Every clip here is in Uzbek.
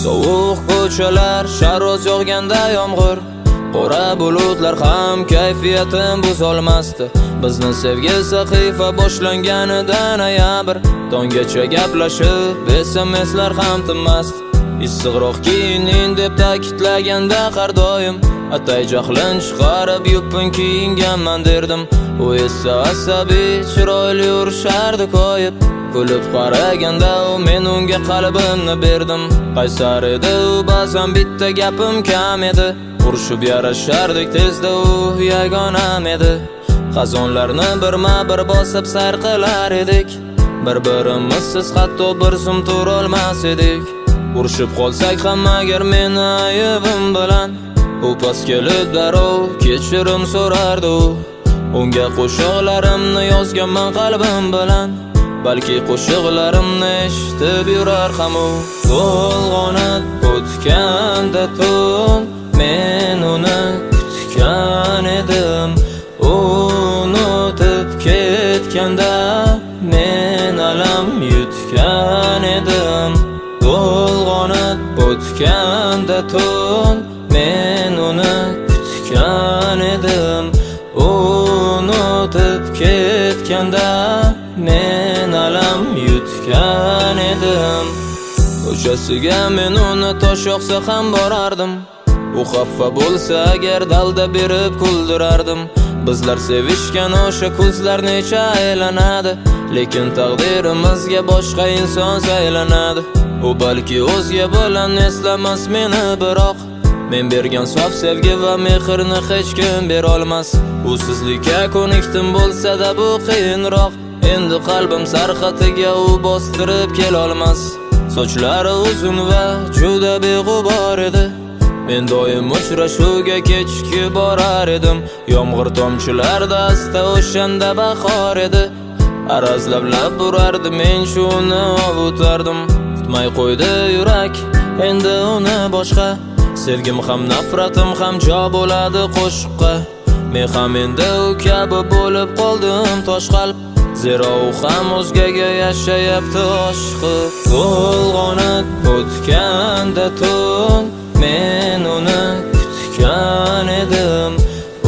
Sovuq ko'chalar, sharoz yog'ganda yomg'ir, qora bulutlar ham kayfiyatim buzolmasdi. Bizni sevgi sahifa boshlanganida noyabr, tonggacha gaplashib, SMSlar ham tinmasdi. Issiqroq kiyining deb ta'kidlaganda har doim atay jahlin chiqarib yupun kiyinganman derdim. U esa asabiy chiroyli urishardi koyib, kulib qaraganda men unga qalbimni berdim. Qaysar edi u, ba'zan bitta gapim kam edi, urishib yarashardik tezda, u yagonam edi. Xazonlarni birma-bir bosib sayr qilar edik, bir-birimizsiz hatto bir zum turolmas edik. Urishib qolsak ham agar meni ayibim bilan, u past kelib darrov kechirim so'rardi. Unga qo'shiqlarimni yozganman qalbim bilan, balki qo'shiqlarimni eshitib yurar ham u. To'lg'onib o'tganda tun, men uni kutgan edim. Unutib ketganda men alam yutgan edim. To'lg'onib o'tganda tun, men uni kutgan edim. Unutib ketganda men alam yutgan edim. Ko'chasiga men uni tosh yoqsa ham borardim, u xafa bo'lsa agar dalda berib kuldirardim. Bizlar sevishgan o'sha ko'zlar necha aylanadi, lekin taqdirimizga boshqa inson saylanadi. U balki o'zga bilan eslamas meni, biroq men bergan sof sevgi va mehrni hech kim berolmas. Usizlikka ko'nikdim bo'lsa-da bu qiyinroq, endi qalbim sarhatiga u bostirib kelolmas. Sochlari uzun va juda beg'ubor edi, men doim uchrashuvga kechki borar edim. Yomg'ir tomchilarida asta o'shanda bahor edi, arazlab urardi, men shuni ovutardim. Kutmay qo'ydi yurak endi uni boshqa, sevgim ham nafratim ham jo bo'ladi qo'shiqqa. Men ham endi u kabi bo'lib qoldim tosh qalb, zero u ham o'zgaga yashayapti oshiqib. To'lg'onib o'tganda tun, men uni kutgan edim.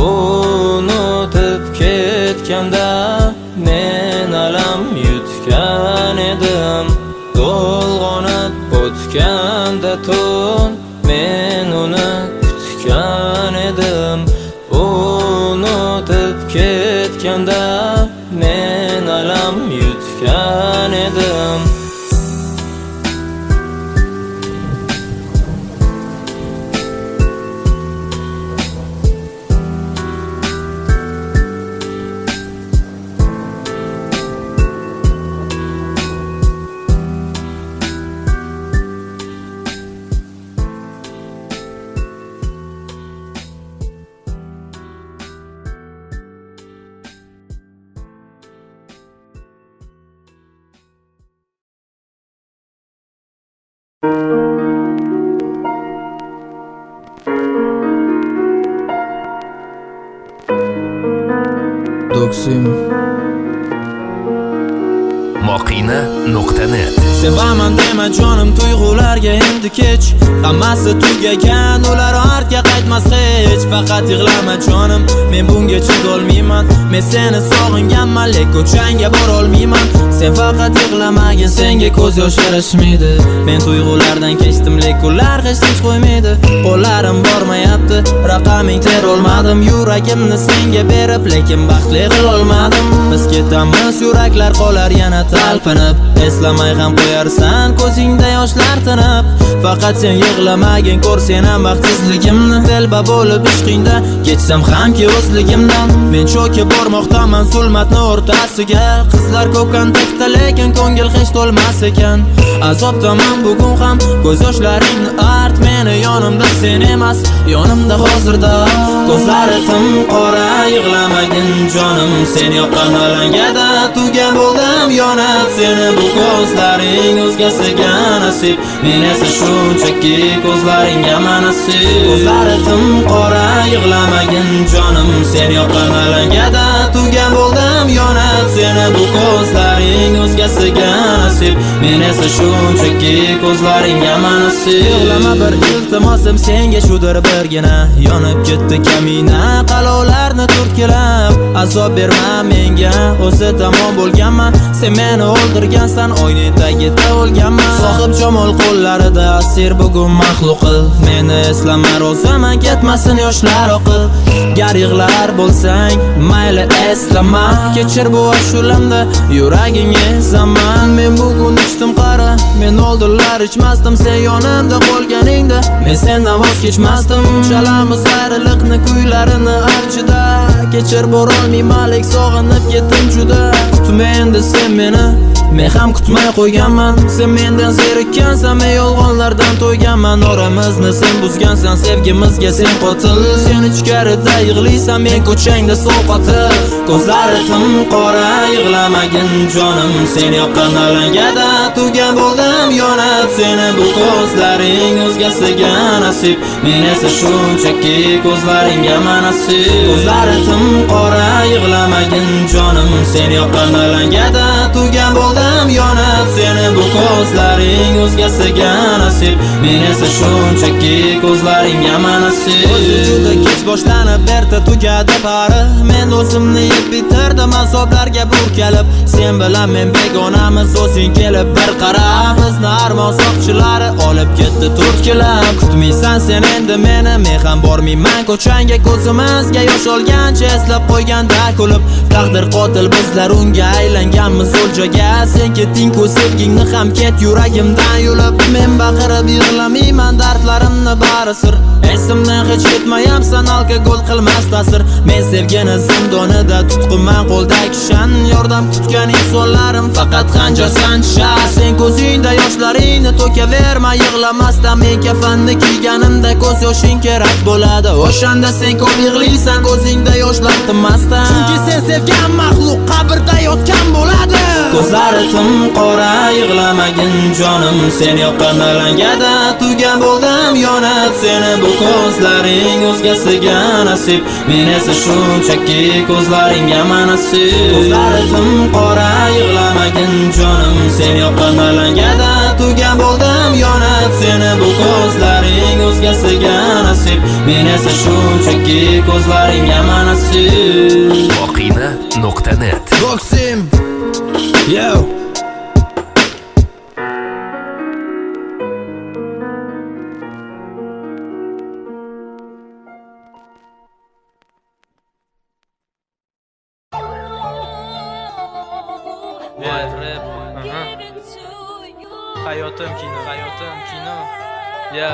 Unutib ketganda men alam yutgan edim. To'lg'onib o'tganda tun, men uni kutgan edim. Unutib ketganda men alam yutgan edim. Doksim Moqina.net. Sevaman dema jonim tuyg'ularga endi kech, hammasi tugagan, ular ortga qaytmas hech. Faqat yig'lama jonim, men bunga chidolmayman. Men seni sog'inganman, lek ko'changga borolmayman. Sen faqat yig'lamagin, senga ko'z yosh yarashmaydi. Men tuyg'ulardan kechdim, lek ular hech tinch qo'ymaydi. Qo'llarim bormayapti, raqaming terolmadim. Yuragimni senga berib, lekin baxtli qilolmadim. Biz ketamiz, yuraklar qolar yana talpinib. Eslamay ham qo'yarsan, ko'zingda yoshlar tinib. Faqat sen yig'lamagin, ko'rsen ham baxtsizligimni. Telba bo'lib ishqingda ketsam hamki o'zligimdan. Men cho'kib bormoqdaman zulmatni o'rtasiga. Qizlar ko'p kontaktda, lekin ko'ngil hech to'lmas ekan. Azobdaman bugun ham, ko'z yoshlaringni art. Meni yonimda sen emas, yonimda hozirda. Ko'zlari tim qora, yig'lamagin jonim. Sen yoqqan alangada tugan bo'ldim yonib. Seni bu ko'zlaring o'zgasiga nasib, men esa shunchaki ko'zlaringga nasib. Ko'zlari tim qora, yig'lamagin jonim. Sen yoqqan alangada tugan bo'ldim yonib. Seni bu ko'zlaring o'zgasiga nasib. nasib. Men esa shunchaki ko'zlaringga manasib. Yig'lama bir iltimosim senga shudir birgina. Yonib ketdi kamina qalovlarni turtkilab. Azob berma menga, o'zi tamom bo'lganman. Sen meni o'ldirgansan, oyning tagida o'lganman. Sohib jamol qo'llarida asir bugun maxluqil. Meni eslama ro'zaman, ketmasin yoshlar oqil. Gar yig'lar bo'lsang, mayli eslama. Kechir bu ashulamda yuraging ezaman. Men bugun ichdim qara, men oldinlar ichmasdim. Sen yonimda qolganingda men sendan voz kechmasdim. Chalamiz ayriliqni kuylarini archida. Kechir borolmayman, lek sog'inib ketdim juda. Kutma endi sen meni, men ham kutmay qo'yganman. Sen mendan zerikkansan, men yolg'onlardan to'yganman. Oramizni sen buzgansan, sevgimizga sen qotil. Sen ichkarida yig'laysan, men ko'changda sovqotil. Ko'zlarim qora, yig'lamagin jonim. Sen yoqqan alangada tugan bo'ldim yonib. Seni bu ko'zlaring o'zgasiga nasib. Men esa shunchaki ko'zlaringga manasib. Ko'zlarim qora, yig'lamagin jonim. Sen yoqqan alangada tugan bo'ldim yonib. Seni bu ko'zlaring o'zgasiga nasib. Men esa shunchaki ko'zlaringga manasib. O'zi juda kech boshlanib berdi tugadi pari. Men o'zimni yeb bitirdim azoblarga burkalib. Sen bilan men begonamiz, o'zing kelib bir qara. Bizni armon soqchilari olib ketdi turtkilab. Kutmaysan sen endi meni, men ham bormayman ko'changga. Ko'zimizga yosh olgancha eslab qo'yganda kulib. Taqdir qotil bizlar unga aylanganmiz o'ljaga. Sen ketding-ku sevgingni ham ket yuragimdan yulib. Men baqirib yig'lamayman, dardlarimni bari sir. Esimdan hech ketmayapsan, alkogol qilmas ta'sir. Men sevgini zindonida tutqunman qo'lda kishan. Yordam kutgan insonlarim faqat xanjarsan sha. Sen ko'zingda yoshlaringni to'kaverma, yig'lamasdan. Men kafanni kiyganimda ko'z yoshing kerak bo'ladi. O'shanda sen ko'p yig'laysan, ko'zingda yoshlar tinmasdan. Chunki sen sevgan maxluq qabrda yotgan bo'ladi. Ko'zlarim qora, yig'lamagin jonim. Sen yoqqan alangada tugan bo'ldim yonib. Seni bu ko'zlaring o'zgasiga nasib. Men esa shunchaki ko'zlaringga manasib. Ko'zlarim qora, yig'lamagin jonim. Sen yoqqan alangada tugan bo'ldim yonib. Seni bu ko'zlaring o'zgasiga nasib. Men esa shunchaki ko'zlaringga manasib. Voqina.net Boxim Yo Hayotim kino Yo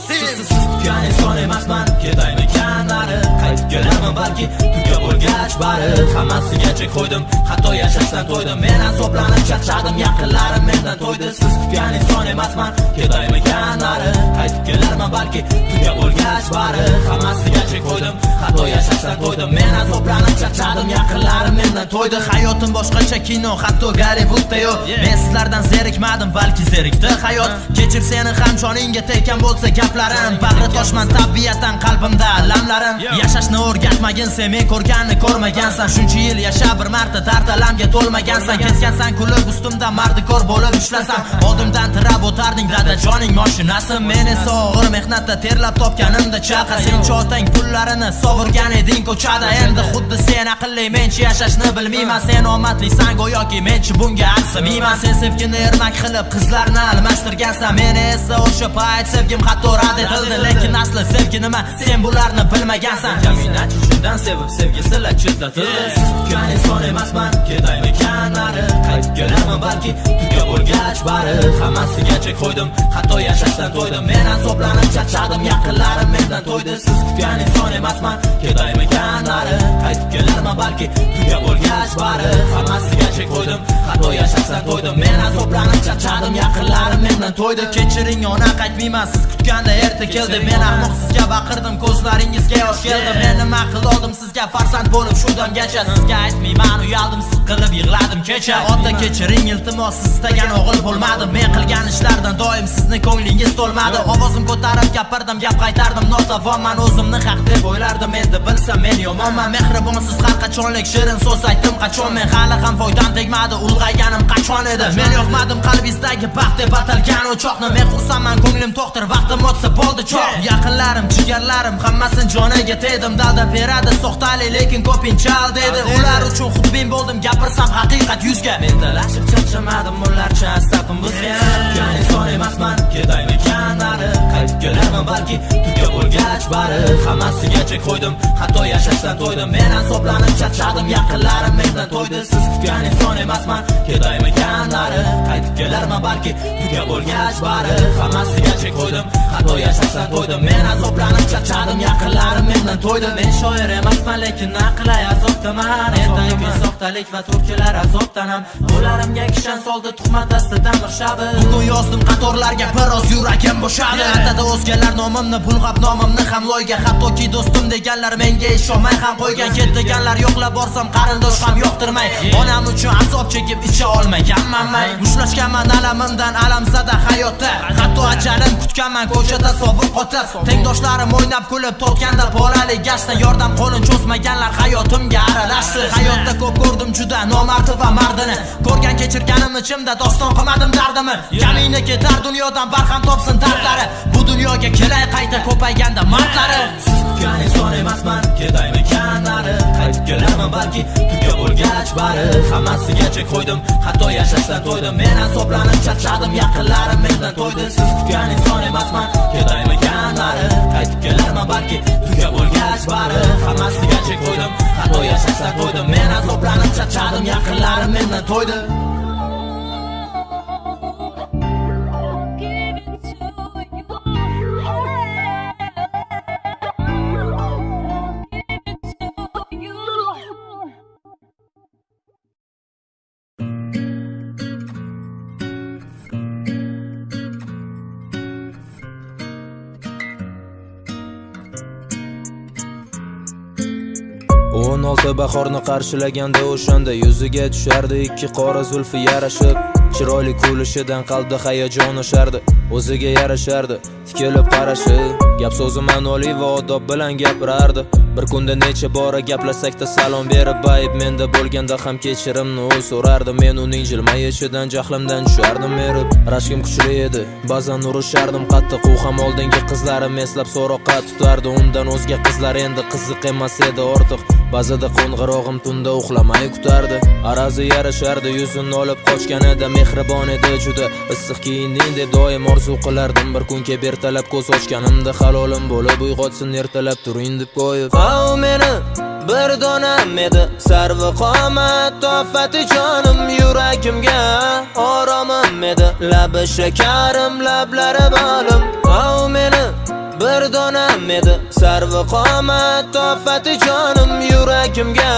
Siz tutgan inson emasman, ketaymikan nari. Qaytib kelaman balki tuga bo'lgach bari. Hammasiga chek qo'ydim, hatto yashashdan to'ydim. Men azoblanib charchadim, yaqinlarim mendan to'ydi. Siz tutgan inson emasman, ketaymikan nari. Qaytib kelarman balki tuga bo'lgach bari. Hammasiga chek qo'ydim, hatto yashashdan to'ydim. Men azoblanib charchadim, yaqinlarim mendan to'ydi. Hayotim boshqacha kino, hatto Gollywoodda yo'q. Men sizlardan zerikmadim, balki zerikdi hayot. Kechir seni ham joningga tekkan bo'lsa gaplarim. Bag'ri toshman tabiatan qalbimda lamlarim. Yashashni o'rgatmagin sen, men ko'rganni ko'rmagansan. Shuncha yil yasha bir marta dard alamga to'lmagansan. Ketgansan kulib ustimda mardikor bo'lib ishlasam. Oldimdan tirab o'tarding dadajoning mashinasi. Men esa og'ir mehnatda terlab topganimda chaqa. Sen chotang pullarini sovurgan eding ko'chada. Endi xuddi sen aqlli, menchi yashashni bilmayman. Sen omadlisan go'yoki menchi bunga arzimayman. Sen sevgini ermak qilib qizlarni almashtirgansan. Men esa o'sha payt sevgim hatto rad etildi. Lekin asli sevgi nima, sen bularni bilmagansan. Jaminachi shundan sevib sevgisilar chetlatildi. Siz tutgan inson emasman, ketaymikan nari. Qaytib kelaman balki tuga bo'lgach bari. Hammasiga chek qo'ydim, hatto yashashdan to'ydim. Men azoblanib charchadim, yaqinlarim mendan to'ydi. Siz tutgan inson emasman, ketaymikan nari. Qaytib kelarman balki tuga bo'lgach bari. Hammasiga chek qo'ydim, hatto yashashdan yashashdan to'ydim. Men azoblanib charchadim, yaqinlarim mendan to'ydi. Kechiring, ona qaytmayman, siz kutganda erta keldi. Men ahmoq sizga baqirdim, ko'zlaringizga yosh keldi. Men nima qildim sizga farzand bo'lib shu damgacha. Sizga aytmayman, uyaldim, siqilib yig'ladim kecha. Ota kechiring, iltimos, siz istagan o'g'il bo'lmadim. Men qilgan ishlardan doim sizni ko'nglingiz to'lmadi. Ovozim ko'tarib gapirdim, gap qaytardim, notavonman, o'zimni haq deb o'ylardim. Endi bilsam men yomonman, mehribonsiz har qachonlik shirin so'z aytdim qachon. Men hali ham foydam tegmadi, ulg'ayganim qachon edi. Men yoqmadim qalbingizdagi baxt deb atalgan o'choqni. Men xursandman, ko'nglim to'xtir, vaqtim o'tsa bo'ldi choq. Yaqinlarim, jigarlarim, hammasini joniga tegdim. Dalda beradi soxtalik, lekin ko'pinchal dedi. Ular uchun xudbin bo'ldim, gapirsam haqiqat yuzga. Men talashib charchamadim, ularcha asabim buzgan. Kutgan inson emasman, ketaymikan nari. Qaytib kelarman balki, tuga bo'lgach bari. Hammasiga chek qo'ydim, hatto yashashdan to'ydim. Men azoblanib charchadim, yaqinlarim mendan to'ydi. Siz kutgan inson emasman, ketaymikan nari. Qaytib kelarman balki, tuga bo'lgach bari. Hammasiga chek qo'ydim, hatto yashashdan to'ydim. Men azoblanib charchadim, yaqinlarim mendan to'ydi. Men shoir emasman, lekin naqlay azobdaman. Ertangi soxtalik va turkilar azobdanam. Qo'llarimga kishan soldi tuhmat astidan bir shabi. Bugun yozdim qatorlarga, biroz yuragim bo'shadi. Atada o'zgalar nomimni, bulg'ab nomimni ham loyga. Hattoki do'stim deganlar menga ishonmay ham qo'ygan. Ketganlar yo'qlab borsam qarindosh ham yoqtirmay. Onam uchun azob chekib icha olmaganman men. Mushlashganman alamimdan, alamzada hayotda. Hatto ajalim kutganman, ko'chada sovuq qotib. Tengdoshlarim o'ynab kulib tortganda bolalik gashda. Yordam qo'lin cho'zmaganlar hayotimga aralashdi. Hayotda ko'p ko'rdim juda nomard va mardini. Ko'rgan kechirganim ichimda doston qilmadim dardimni. Kamina ketar dunyodan barham topsin dardlari. Bu dunyoga kelay qayta ko'payganda mardlari. Siz kutgan inson emasman, ketaymikan nari. Qaytib kelarman balki, tuga bo'lgach bari. Hammasiga chek qo'ydim, hatto yashashdan to'ydim. Men azoblanib charchadim, yaqinlarim mendan to'ydi. Siz kutgan inson emasman, ketaymikan nari. Qaytib kelarman balki, tuga bo'lgach bari. Hammasiga chek qo'ydim, hatto yashashdan to'ydim. Men azoblanib charchadim, yaqinlarim mendan to'ydi. Bahorni qarshilaganda o'shanda yuziga tushardi ikki qora zulfi yarashib. Chiroyli kulishidan qalbda hayajon oshardi, o'ziga yarashardi tikilib qarashi. Gap so'zi ma'noli va odob bilan gapirardi. Bir kunda necha bora gaplashsakda salom berib, ayb menda bo'lganda ham kechirimni u so'rardi. Men uning jilmayishidan jahlimdan tushardim erib. Rashkim kuchli edi, ba'zan urushardim qattiq. U ham oldingi qizlarim eslab so'roqqa tutardi. Undan o'zga qizlar endi qiziq emas edi ortiq. Ba'zida qo'ng'irog'im tunda uxlamay kutardi. Arazi yarashardi, yuzini olib qochgan edi. Mehribon edi juda, issiq kiyinding deb doim orzu qilardim. Bir kun kelib ertalab ko'z ochganimda halolim bo'lib uyg'otsin ertalab turing deb qo'yib. O meni bir donam edi, sarvi qomat tofati jonim. Yuragimga oromim edi, labi shakarim, lablari balim. O meni bir donam edi, sarvi qomat tofati jonim. Yuragimga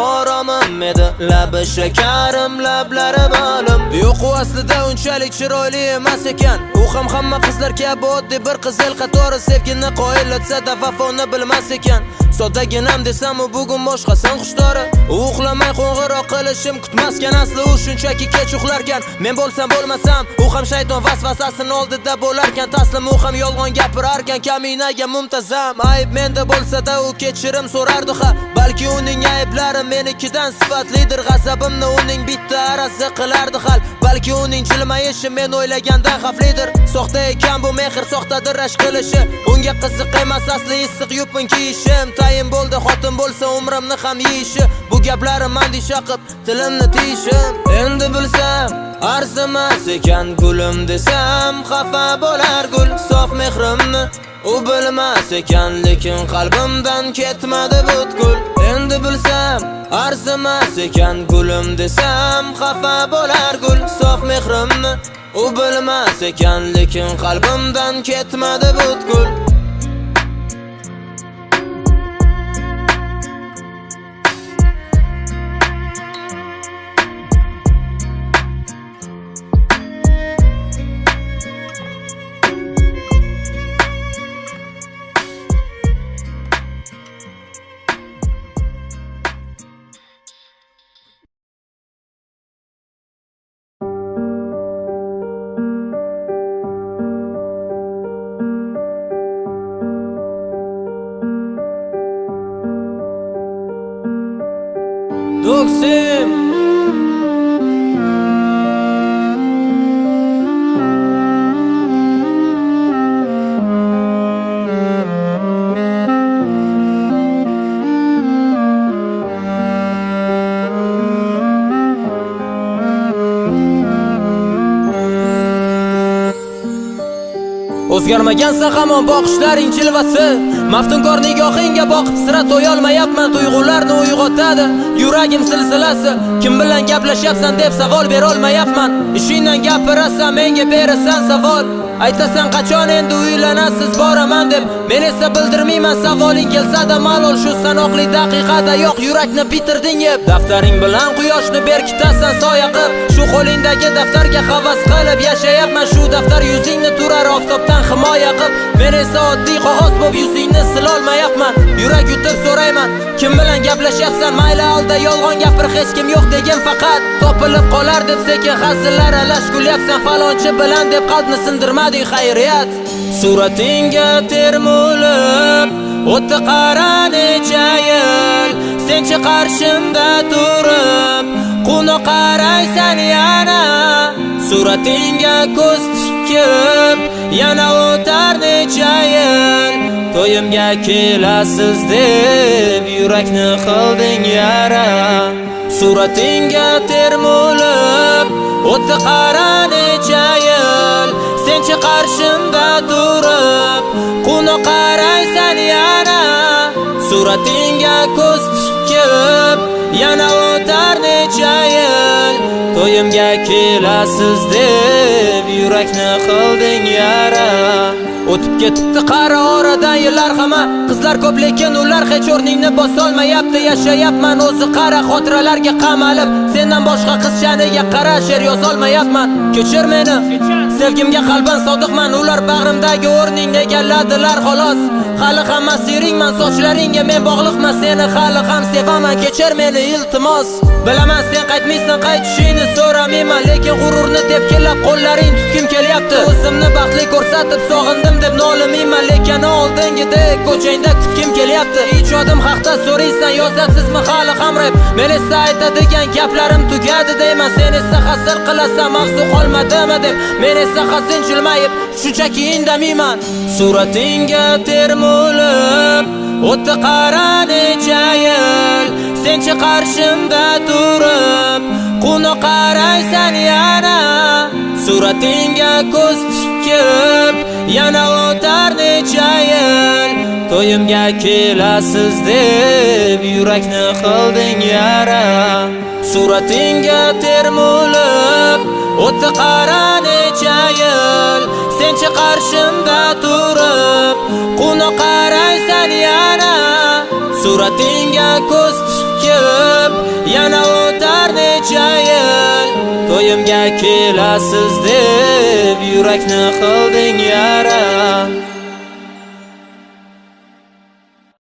oromim edi, labi shakarim, lablari balim. Yo'q, u aslida unchalik chiroyli emas ekan. U ham hamma qizlar kabi oddiy bir qizil qatori. Sevgini qoyillatsa-da vafoni bilmas ekan. Soddaginam desam u bugun boshqasan xushdori. U uxlamay qo'ng'iroq qilishim kutmasgan. Asli u shunchaki kech uxlarkan. Men bo'lsam bo'lmasam, u ham shayton vasvasasini oldida bo'larkan. Taslim u ham yolg'on gapirarkan, kaminaga muntazam. Ayb menda bo'lsa-da u kechirim so'rardi ha. Balki uning ayblari menikidan sifatlidir. G'azabimni uning bitta arasi qilardi hal. Balki uning jilmayishi men o'ylagandan xavflidir. Soxta ekan bu mehr, soxtadir rashk qilishi. Unga qiziq emas asli issiq yupun kiyishim. Tayin bo'ldi xotin bo'lsa umrimni ham yeyishi. Bu gaplarim andisha qilib tilimni tiyishim. Endi bilsam arzimas ekan gulim desam, xafa bo'lar gul sof mehrimni. U bilmas ekan lekin qalbimdan ketmadi butkul. Endi bilsam arzimas ekan gulim desam, xafa bo'lar gul sof mehrimni. U bilmas ekan lekin qalbimdan ketmadi butkul. Musim O'zgarmagansa hamon boqishlaring jilvasi, maftunkor nigohingga boqib sira to'yolmayapman. Tuyg'ularni uyg'otadi yuragim silsilasi. Kim bilan gaplashyapsan deb savol berolmayapman. Ishingdan gapirasan, menga berasan savol. Aytasan qachon endi uylanasiz boraman deb, men esa bildirmayman. Savoling kelsa-da malol, shu sanoqli daqiqada yo'q, yurakni bitirding yeb. Daftaring bilan quyoshni berkitasan soya qilib, shu qo'lingdagi daftarga havas qilib yashayapman. Shu daftar yuzingni turar oftobdan himoya qilib, men esa oddiy qog'oz bo'lib yuzingni silolmayapman. Yurak yutib so'rayman, kim bilan gaplashyapsan? Mayli alda yolg'on gapir, hech kim yo'q degin faqat. Topilib qolar deb sekin hazillar alash kulyapsan. Falonchi bilan deb qalbni sindirmading, xayriyat. Suratingga termulib o'tdi qara necha yil, senchi qarshimda turib quni qaraysan yana. Suratingga ko'z tikib yana o'tar necha yil, to'yimga kelasiz deb yurakni qilding yara. Suratingga termulib o'tdi qara necha yil, senchi qarshimda turib quni qaraysan yana. Suratingga ko'z tikib yana o'tar necha yil, to'yimga kelasiz deb yurakni qilding yara. O'tib ketibdi qara oradan yillar hamma, qizlar ko'p lekin ular hech o'rningni bosolmayapti. Yashayapman o'zi qara xotiralarga qamalib, sendan boshqa qiz shaniga qara she'r yozolmayapman. Kechir meni, sevgimga qalban sodiqman, ular bag'rimdagi o'rningni egalladilar xolos. Hali hamma seringman, sochlaringga men bog'liqman, seni hali ham sevaman. Kechir meni iltimos, bilaman sen qaytmaysan, qaytishingni so'ramayman, lekin g'ururni tepkilab qo'llaring tutkim kelyapti. O'zimni baxtli ko'rsatib sog'indim deb nolimayman, lekin oldingidek ko'changda kutkim kelyapti. Ijodim haqda so'raysan, yozasizmi hali ham rap? Men esa aytadigan gaplarim tugadi deyman, sen esa hasir qilasan, mavzu qolmadimi deb. Men esa hazin jilmayib shunchaki indamayman. Suratingga termulib o'tdi qara necha yil, senchi qarshimda turib quni qaraysan yana. Suratingga ko'z tikib yana o'tar necha yil, to'yimga kelasiz deb yurakni qilding yara. Suratingga termulib o'tdi qara necha yil, senchi qarshimda turib quni qaraysan yana. Suratingga ko'z tikib yana o'tar necha yil, to'yimga kelasiz deb yurakni qilding yara.